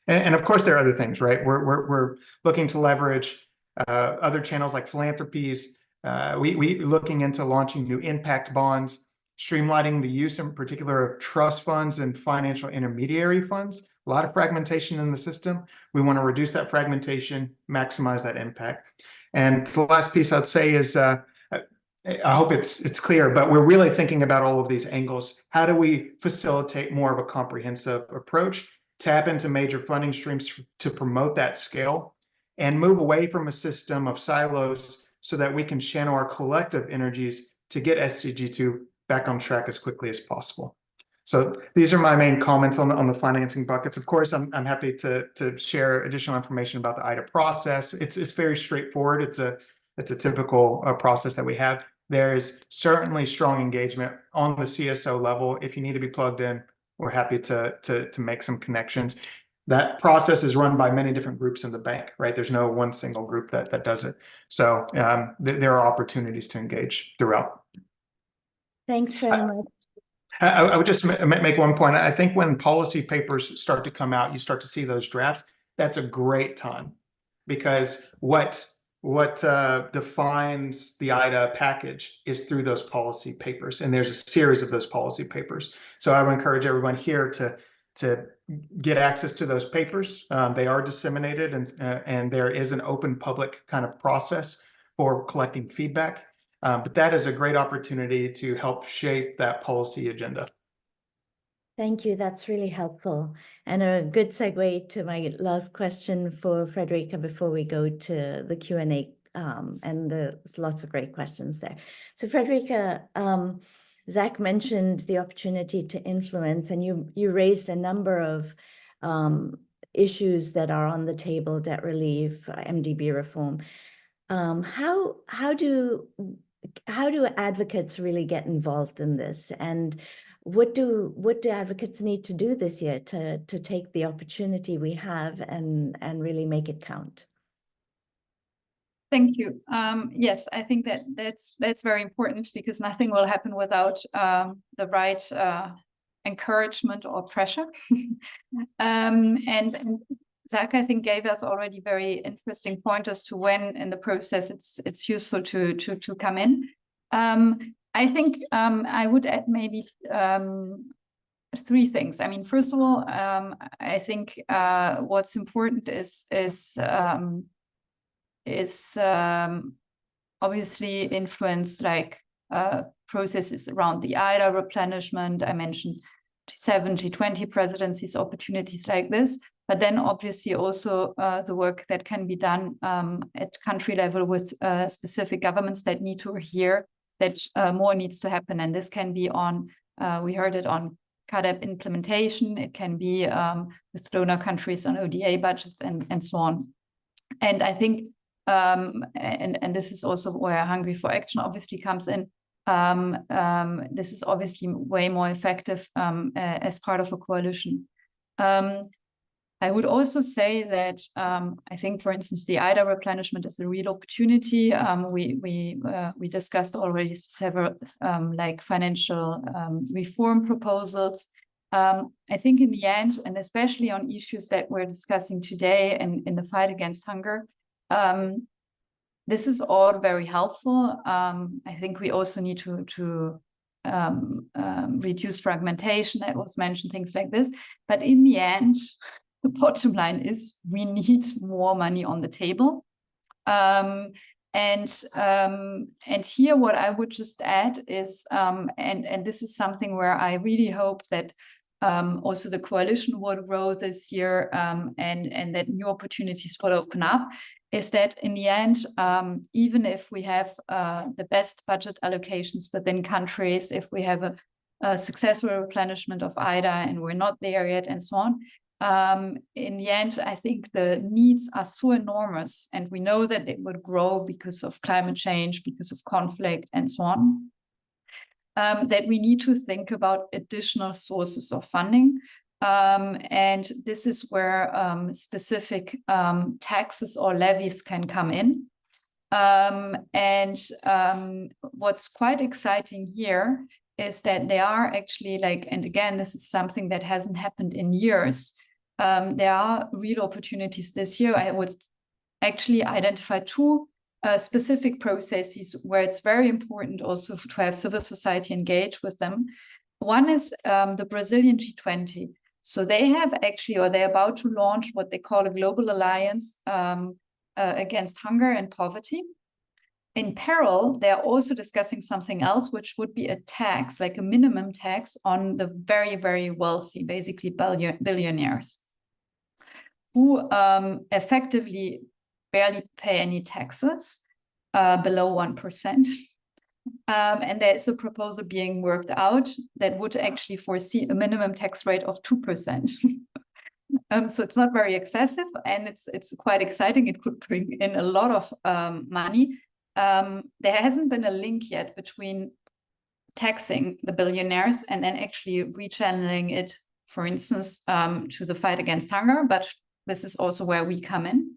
And of course, there are other things, right? We're looking to leverage other channels like philanthropies. We looking into launching new impact bonds, streamlining the use in particular of trust funds and financial intermediary funds. A lot of fragmentation in the system. We want to reduce that fragmentation, maximize that impact. And the last piece I'd say is, I hope it's clear, but we're really thinking about all of these angles. How do we facilitate more of a comprehensive approach, tap into major funding streams to promote that scale, and move away from a system of silos so that we can channel our collective energies to get SDG 2 back on track as quickly as possible. So these are my main comments on the financing buckets. Of course, I'm happy to share additional information about the IDA process. It's very straightforward. It's a typical process that we have. There is certainly strong engagement on the CSO level. If you need to be plugged in, we're happy to make some connections. That process is run by many different groups in the bank, right? There's no one single group that does it. So there are opportunities to engage throughout. Thanks very much. I would just make one point. I think when policy papers start to come out, you start to see those drafts. That's a great time, because what defines the IDA package is through those policy papers, and there's a series of those policy papers. So I would encourage everyone here to get access to those papers. They are disseminated, and there is an open public kind of process for collecting feedback. But that is a great opportunity to help shape that policy agenda. Thank you. That's really helpful. And a good segue to my last question for Frederica before we go to the Q&A. And there's lots of great questions there. So Frederica, Zach mentioned the opportunity to influence, and you raised a number of issues that are on the table: debt relief, MDB reform. How do advocates really get involved in this, and what do advocates need to do this year to take the opportunity we have and really make it count? Thank you. Yes, I think that's very important, because nothing will happen without the right encouragement or pressure. And Zach, I think, gave us already very interesting pointers to when in the process it's useful to come in. I think I would add maybe three things. I mean, first of all, I think what's important is obviously influence, like processes around the IDA replenishment. I mentioned G7, G20 presidencies, opportunities like this, but then obviously also the work that can be done at country level with specific governments that need to hear that more needs to happen. And this can be on, we heard it on CADEP implementation, it can be with donor countries on ODA budgets and so on. And I think, and this is also where Hungry for Action obviously comes in. This is obviously way more effective as part of a coalition. I would also say that I think, for instance, the IDA replenishment is a real opportunity. We discussed already several like financial reform proposals. I think in the end, and especially on issues that we're discussing today and in the fight against hunger, this is all very helpful. I think we also need to reduce fragmentation that was mentioned, things like this. But in the end, the bottom line is we need more money on the table. And here what I would just add is, and this is something where I really hope that also the coalition will grow this year, and that new opportunities will open up, is that in the end, even if we have the best budget allocations within countries, if we have a successful replenishment of IDA and we're not there yet and so on, in the end, I think the needs are so enormous, and we know that it would grow because of climate change, because of conflict and so on, that we need to think about additional sources of funding. And this is where specific taxes or levies can come in. What's quite exciting here is that they are actually and again, this is something that hasn't happened in years. There are real opportunities this year. I would actually identify two specific processes where it's very important also to have civil society engage with them. One is the Brazilian G20. So they have actually, or they're about to launch what they call a global alliance against hunger and poverty. In parallel, they're also discussing something else, which would be a tax, like a minimum tax on the very, very wealthy, basically billionaires, who effectively barely pay any taxes, below 1%. And there's a proposal being worked out that would actually foresee a minimum tax rate of 2%. So it's not very excessive, and it's quite exciting. It could bring in a lot of money. There hasn't been a link yet between taxing the billionaires and then actually rechanneling it, for instance, to the fight against hunger, but this is also where we come in.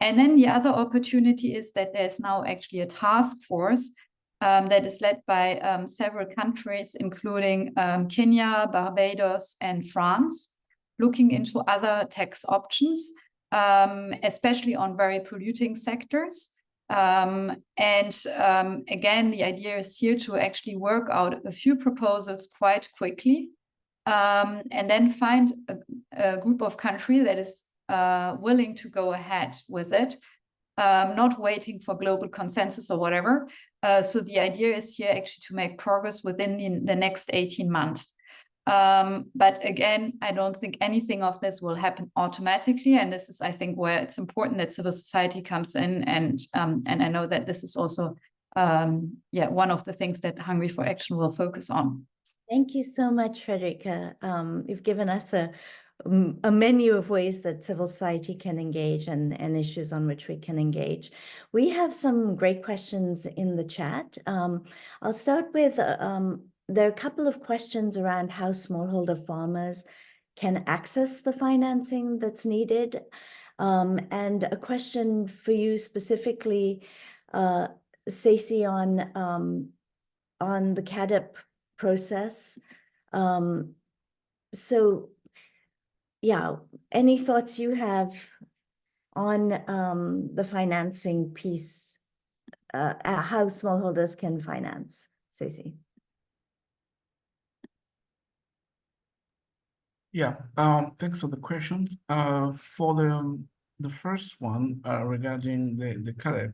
And then the other opportunity is that there's now actually a task force that is led by several countries, including Kenya, Barbados, and France, looking into other tax options, especially on very polluting sectors. Again, the idea is here to actually work out a few proposals quite quickly, and then find a group of countries that is willing to go ahead with it, not waiting for global consensus or whatever. So the idea is here actually to make progress within the next 18 months. But again, I don't think anything of this will happen automatically. And this is, I think, where it's important that civil society comes in. And I know that this is also, one of the things that Hungry for Action will focus on. Thank you so much, Frederica. You've given us a menu of ways that civil society can engage and issues on which we can engage. We have some great questions in the chat. I'll start with, there are a couple of questions around how smallholder farmers can access the financing that's needed. And a question for you specifically, Sessi, on the CADIP process. So yeah, any thoughts you have on the financing piece, how smallholders can finance, Sessi? Yeah, thanks for the questions. For the first one regarding the CADIP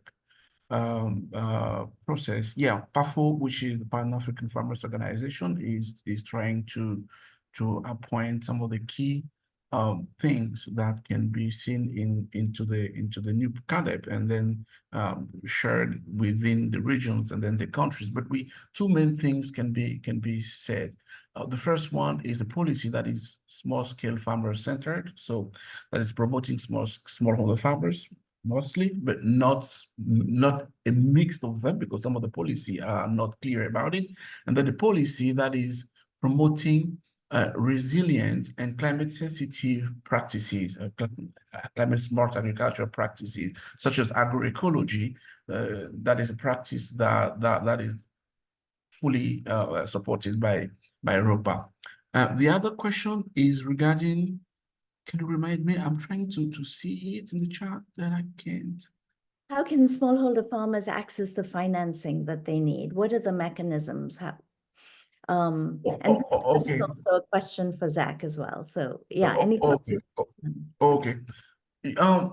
process, yeah, PAFO, which is the Pan-African Farmers Organization, is trying to appoint some of the key things that can be seen into the new CADIP and then shared within the regions and then the countries. But two main things can be said. The first one is a policy that is small-scale farmer-centered, so that is promoting smallholder farmers mostly, but not a mix of them, because some of the policy are not clear about it. And then the policy that is promoting resilient and climate-sensitive practices, climate-smart agricultural practices, such as agroecology. That is a practice that is fully supported by ROPPA. The other question is regarding, can you remind me? I'm trying to see it in the chat that I can't. How can smallholder farmers access the financing that they need? What are the mechanisms? And this is Okay. also a question for Zach as well. So yeah, any thoughts? Okay.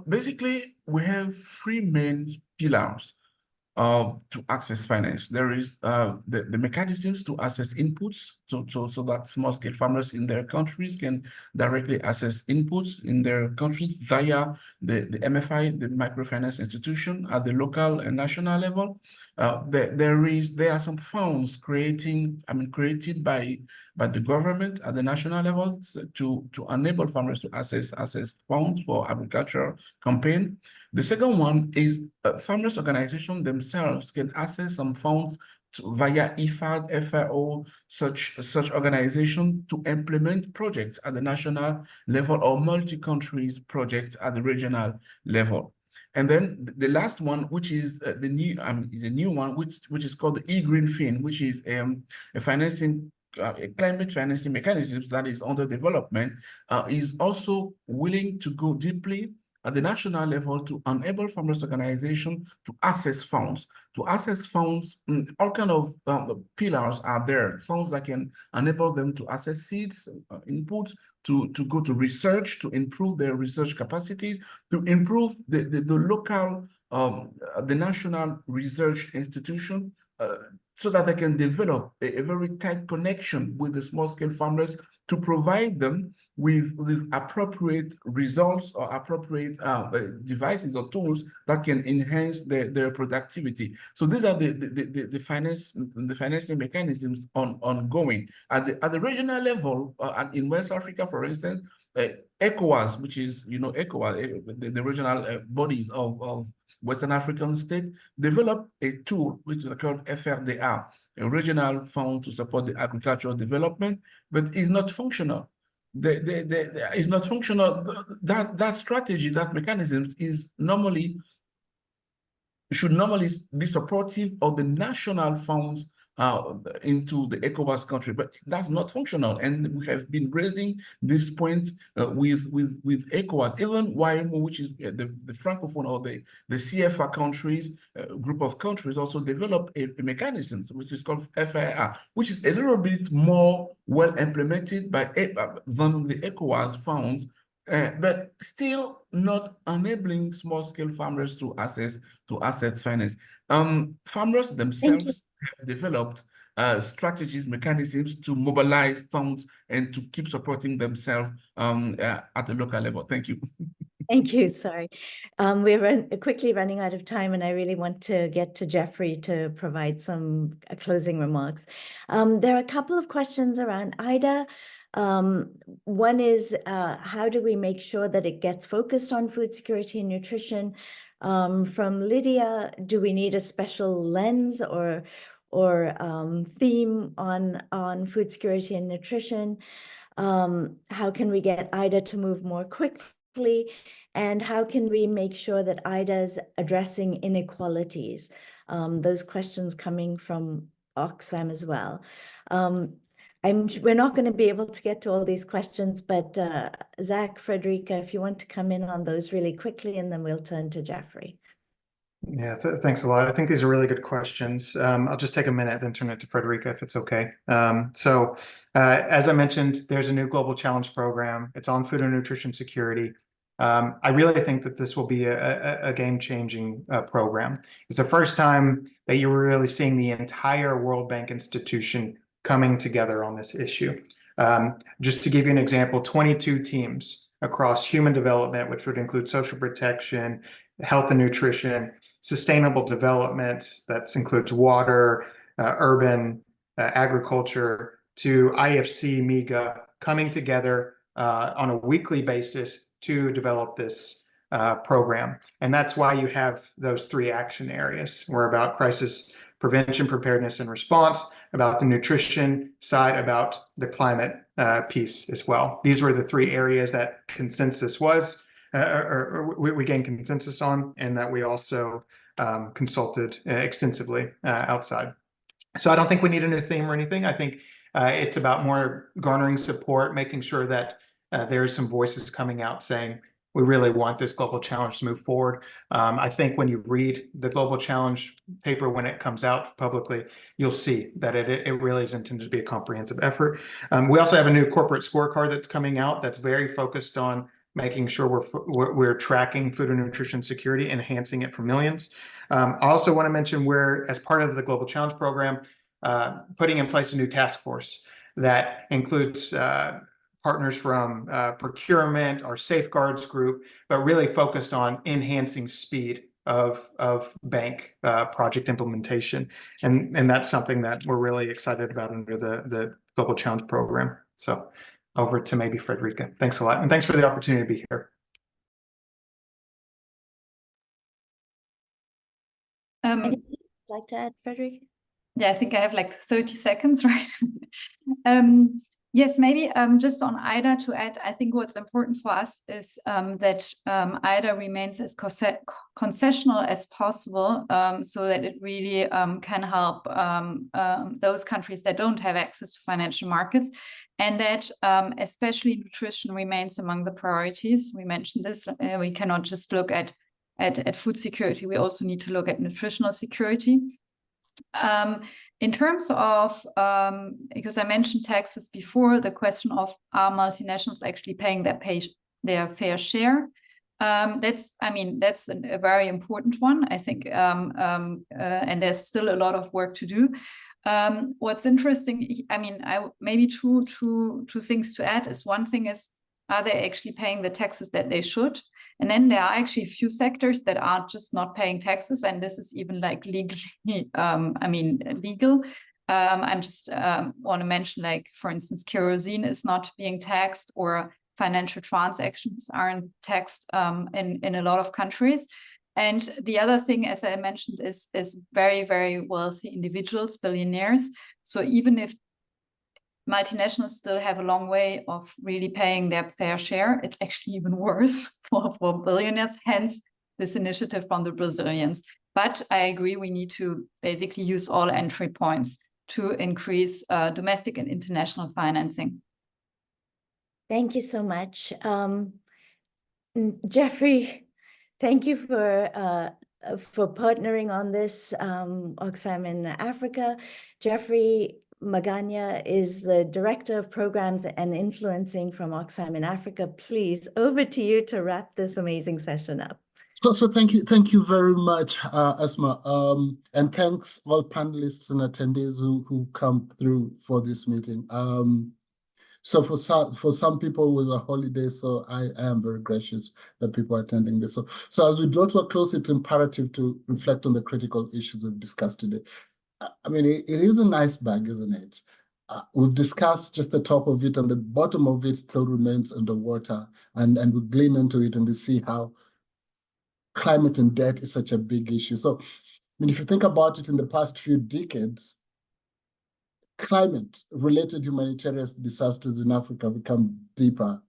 Basically, we have three main pillars to access finance. There is the mechanisms to access inputs, so that small-scale farmers in their countries can directly access inputs in their countries via the MFI, the microfinance institution at the local and national level. There are some funds created by the government at the national level to enable farmers to access funds for agricultural campaign. The second one is farmers' organizations themselves can access some funds via IFAD, FAO, such organizations to implement projects at the national level or multi-countries projects at the regional level. And then the last one, which is a new one, which is called the e-Green which is a financing a climate financing mechanism that is under development, is also willing to go deeply at the national level to enable farmers' organizations to access funds. All kind of pillars are there. Funds that can enable them to access seeds, inputs, to go to research, to improve their research capacities, to improve the local, the national research institution, so that they can develop a very tight connection with the small-scale farmers to provide them with appropriate results or appropriate devices or tools that can enhance their productivity. So these are the financing mechanisms ongoing at the regional level. In West Africa, for instance, ECOWAS, which is ECOWAS, the regional bodies of Western African state, developed a tool which is called FRDA, a regional fund to support the agricultural development, but is not functional. Is not functional. That strategy, that mechanism should normally be supportive of the national funds into the ECOWAS country, but that's not functional. And we have been raising this point with ECOWAS, even WIMO, which is the Francophone or the CFA countries, group of countries, also developed a mechanism which is called FIR, which is a little bit more well implemented than the ECOWAS funds, but still not enabling small-scale farmers to access finance. Farmers themselves have developed strategies, mechanisms to mobilize funds and to keep supporting themselves at the local level. Thank you. Thank you. Sorry. We're quickly running out of time, and I really want to get to Zacharey to provide some closing remarks. There are a couple of questions around IDA. One is, how do we make sure that it gets focused on food security and nutrition? From Lydia, do we need a special lens or theme on food security and nutrition? How can we get IDA to move more quickly? And how can we make sure that IDA is addressing inequalities? Those questions coming from Oxfam as well. We're not going to be able to get to all these questions, but Zach, Frederica, if you want to come in on those really quickly, and then we'll turn to Zacharey. Yeah, thanks a lot. I think these are really good questions. I'll just take a minute, then turn it to Frederica if it's okay. As I mentioned, there's a new Global Challenge program. It's on food and nutrition security. I really think that this will be a game-changing program. It's the first time that you're really seeing the entire World Bank institution coming together on this issue. Just to give you an example, 22 teams across human development, which would include social protection, health and nutrition, sustainable development, that includes water, urban, agriculture, to IFC, MIGA, coming together on a weekly basis to develop this program. And that's why you have those three action areas. We're about crisis prevention, preparedness, and response, about the nutrition side, about the climate piece as well. These were the three areas that consensus was, or we gained consensus on, and that we also consulted extensively outside. So I don't think we need a new theme or anything. I think it's about more garnering support, making sure that there's some voices coming out saying, we really want this global challenge to move forward. I think when you read the global challenge paper when it comes out publicly, you'll see that it really is intended to be a comprehensive effort. We also have a new corporate scorecard that's coming out that's very focused on making sure we're tracking food and nutrition security, enhancing it for millions. I also want to mention we're, as part of the Global Challenge Program, putting in place a new task force that includes partners from procurement, our safeguards group, but really focused on enhancing speed of bank project implementation. And that's something that we're really excited about under the Global Challenge Program. So over to maybe Frederica. Thanks a lot. And thanks for the opportunity to be here. Anything you'd like to add, Frederica? Yeah, I think I have like 30 seconds, right? Yes, maybe just on IDA to add, I think what's important for us is that IDA remains as concessional as possible, so that it really can help those countries that don't have access to financial markets, and that especially nutrition remains among the priorities. We mentioned this, we cannot just look at food security, we also need to look at nutritional security. In terms of, because I mentioned taxes before, the question of are multinationals actually paying their fair share? That's a very important one, I think, and there's still a lot of work to do. What's interesting, maybe two things to add is, one thing is, are they actually paying the taxes that they should? And then there are actually a few sectors that are just not paying taxes, and this is even like legally, legal. I'm just want to mention, like, for instance, kerosene is not being taxed, or financial transactions aren't taxed in a lot of countries. And the other thing, as I mentioned, is very, very wealthy individuals, billionaires. So even if multinationals still have a long way of really paying their fair share, it's actually even worse for billionaires, hence this initiative from the Brazilians. But I agree, we need to basically use all entry points to increase domestic and international financing. Thank you so much. Jeffrey, thank you for partnering on this, Oxfam in Africa. Jeffrey Magana is the Director of Programs and Influencing from Oxfam in Africa. Please, over to you to wrap this amazing session up. So thank you very much, Asma, and thanks all panelists and attendees who come through for this meeting. So for some people it was a holiday, so I am very gracious that people are attending this. So as we draw to a close, it's imperative to reflect on the critical issues we've discussed today. I mean, it is a nice bag, isn't it? We've discussed just the top of it, and the bottom of it still remains underwater, and we glean into it and we see how climate and debt is such a big issue. So, I mean, if you think about it, in the past few decades, climate-related humanitarian disasters in Africa become deeper,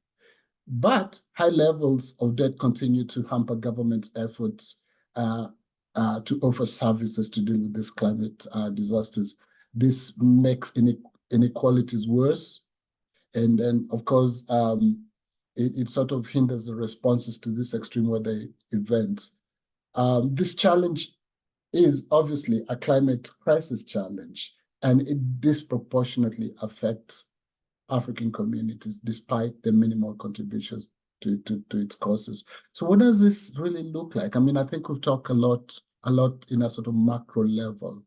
but high levels of debt continue to hamper government's efforts to offer services to deal with these climate disasters. This makes inequalities worse, and then, of course, it sort of hinders the responses to these extreme weather events. This challenge is obviously a climate crisis challenge, and it disproportionately affects African communities despite the minimal contributions to its causes. So what does this really look like? I mean, I think we've talked a lot in a sort of macro level.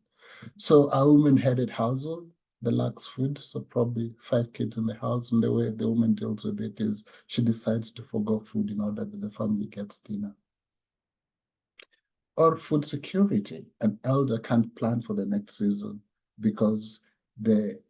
So a woman-headed household that lacks food, so probably 5 kids in the house, and the way the woman deals with it is she decides to forgo food in order that the family gets dinner. Or food security. An elder can't plan for the next season because the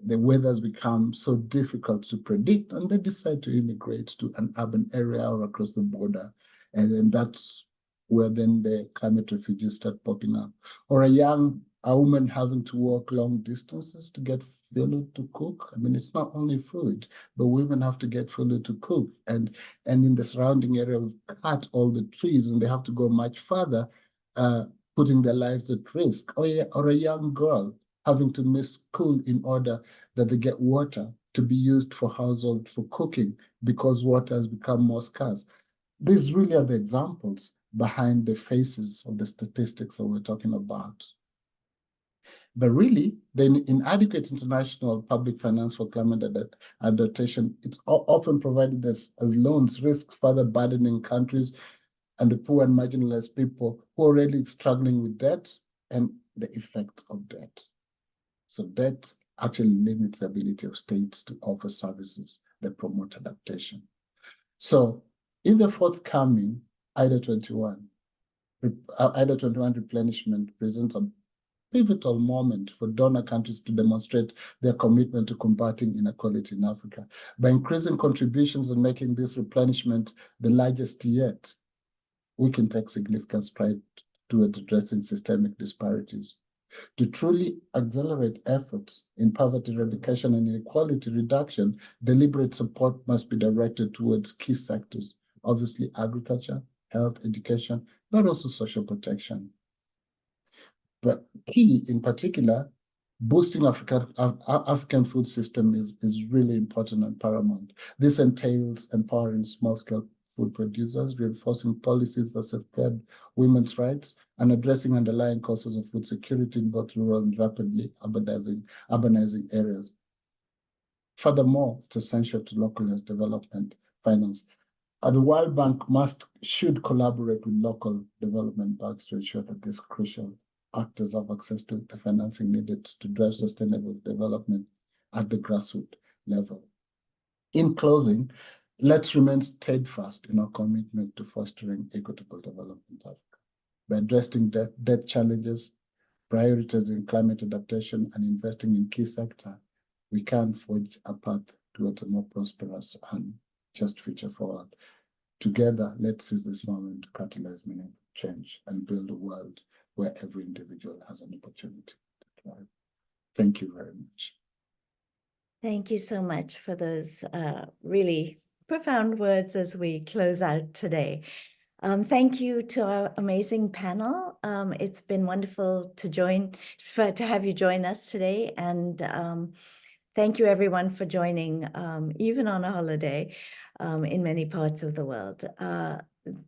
weather's become so difficult to predict, and they decide to immigrate to an urban area or across the border. And then that's where then the climate refugees start popping up. Or a woman having to walk long distances to get food to cook. I mean, it's not only food, but women have to get food to cook. And in the surrounding area, we've cut all the trees, and they have to go much further, putting their lives at risk. Or a young girl having to miss school in order that they get water to be used for cooking, because water has become more scarce. these really are the examples behind the faces of the statistics that we're talking about. But really, the inadequate international public finance for climate adaptation, it's often provided as loans, risk further burdening countries and the poor and marginalized people who are already struggling with debt and the effects of debt. So debt actually limits the ability of states to offer services that promote adaptation. So in the forthcoming IDA 21 replenishment presents a pivotal moment for donor countries to demonstrate their commitment to combating inequality in Africa. By increasing contributions and making this replenishment the largest yet, we can take significant strides towards addressing systemic disparities. To truly accelerate efforts in poverty eradication and inequality reduction, deliberate support must be directed towards key sectors, obviously agriculture, health, education, but also social protection. But key in particular, boosting African food system is really important and paramount. This entails empowering small-scale food producers, reinforcing policies that safeguard women's rights, and addressing underlying causes of food security in both rural and rapidly urbanizing areas. Furthermore, it's essential to localize development finance. The World Bank should collaborate with local development banks to ensure that these crucial actors have access to the financing needed to drive sustainable development at the grassroots level. In closing, let's remain steadfast in our commitment to fostering equitable development in Africa. By addressing debt challenges, prioritizing climate adaptation, and investing in key sectors, we can forge a path towards a more prosperous and just future forward. Together, let's seize this moment to catalyze meaningful change and build a world where every individual has an opportunity to thrive. Thank you very much. Thank you so much for those really profound words as we close out today. Thank you to our amazing panel. It's been wonderful to have you join us today, and thank you everyone for joining, even on a holiday in many parts of the world.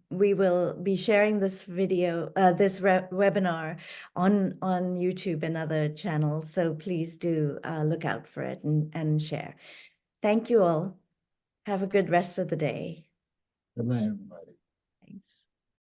We will be sharing this video, this webinar on YouTube and other channels, so please do look out for it and share. Thank you all. Have a good rest of the day. Good night, everybody.